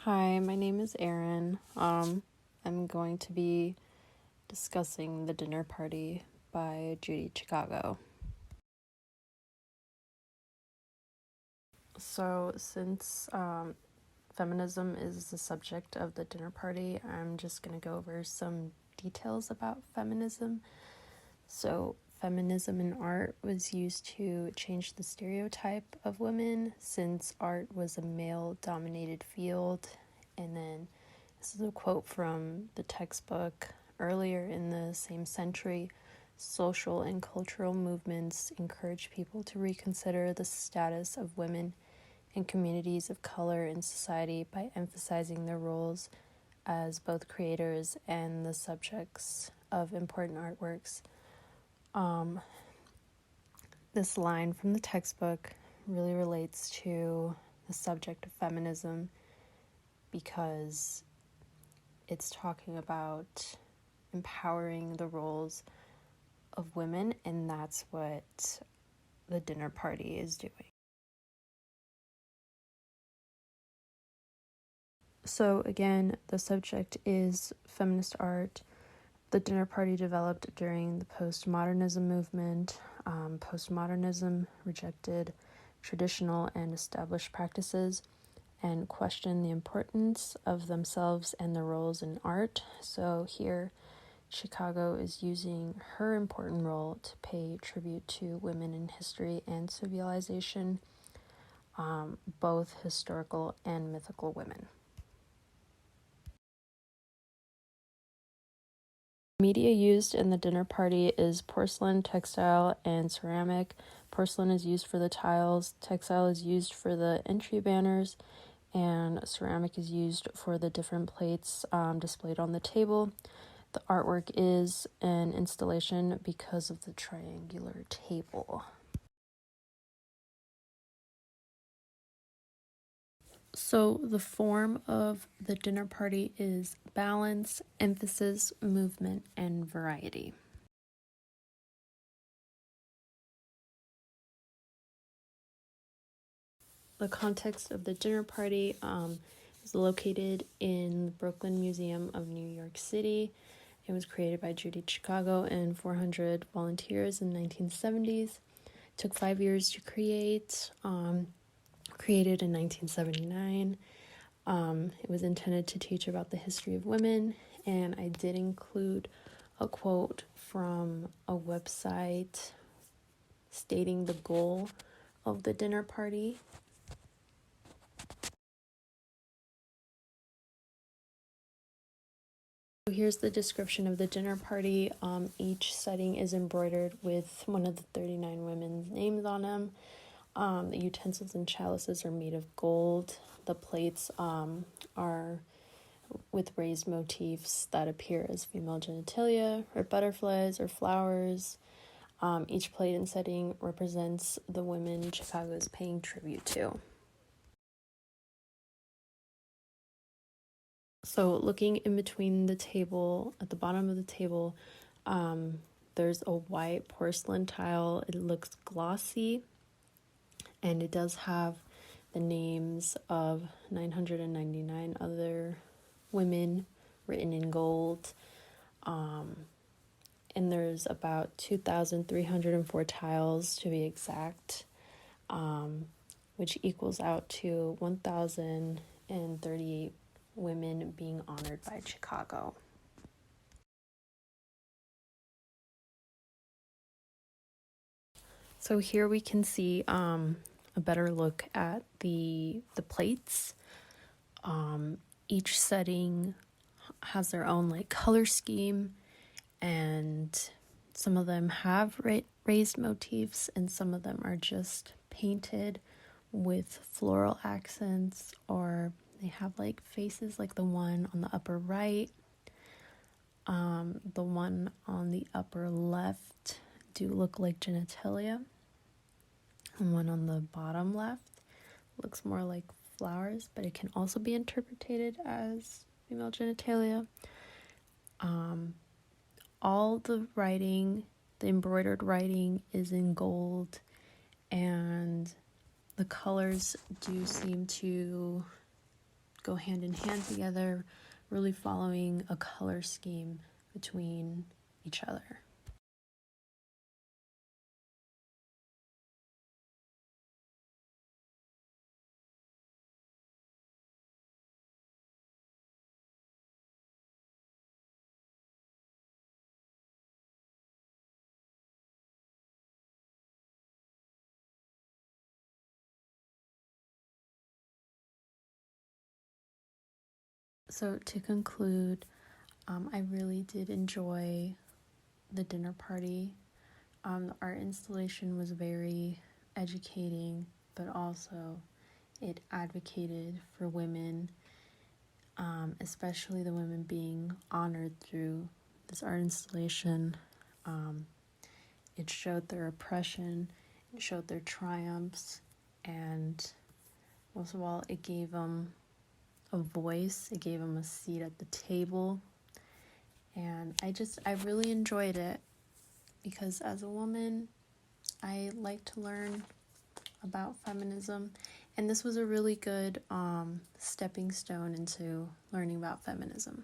Hi, my name is Erin. I'm going to be discussing The Dinner Party by Judy Chicago. So, since feminism is the subject of The Dinner Party, I'm just going to go over some details about feminism. So, feminism in art was used to change the stereotype of women since art was a male-dominated field. And then this is a quote from the textbook. Earlier in the same century, social and cultural movements encouraged people to reconsider the status of women and communities of color in society by emphasizing their roles as both creators and the subjects of important artworks. This line from the textbook really relates to the subject of feminism because it's talking about empowering the roles of women, and that's what The Dinner Party is doing. So again, the subject is feminist art. The Dinner Party developed during the postmodernism movement. Postmodernism rejected traditional and established practices and questioned the importance of themselves and their roles in art. So here, Chicago is using her important role to pay tribute to women in history and civilization, both historical and mythical women. Media used in The Dinner Party is porcelain, textile, and ceramic. Porcelain is used for the tiles, textile is used for the entry banners, and ceramic is used for the different plates displayed on the table. The artwork is an installation because of the triangular table. So the form of The Dinner Party is balance, emphasis, movement, and variety. The context of The Dinner Party is located in the Brooklyn Museum of New York City. It was created by Judy Chicago and 400 volunteers in the 1970s. It took 5 years to create. Created in 1979. It was intended to teach about the history of women, and I did include a quote from a website stating the goal of The Dinner Party. So here's the description of The Dinner Party. Each setting is embroidered with one of the 39 women's names on them. The utensils and chalices are made of gold. The plates are with raised motifs that appear as female genitalia or butterflies or flowers. Each plate and setting represents the women Chicago is paying tribute to. So looking in between the table, at the bottom of the table, there's a white porcelain tile. It looks glossy, and it does have the names of 999 other women written in gold. And there's about 2,304 tiles to be exact, which equals out to 1,038 women being honored by Chicago. So here we can see a better look at the plates. Each setting has their own like color scheme, and some of them have raised motifs and some of them are just painted with floral accents, or they have like faces, like the one on the upper right. The one on the upper left do look like genitalia, and one on the bottom left looks more like flowers, but it can also be interpreted as female genitalia. All the writing, the embroidered writing, is in gold, and the colors do seem to go hand in hand together, really following a color scheme between each other. So to conclude, I really did enjoy the dinner party. The art installation was very educating, but also it advocated for women, especially the women being honored through this art installation. It showed their oppression, it showed their triumphs, and most of all, it gave them a voice, it gave them a seat at the table. And I really enjoyed it because as a woman, I like to learn about feminism, and this was a really good stepping stone into learning about feminism.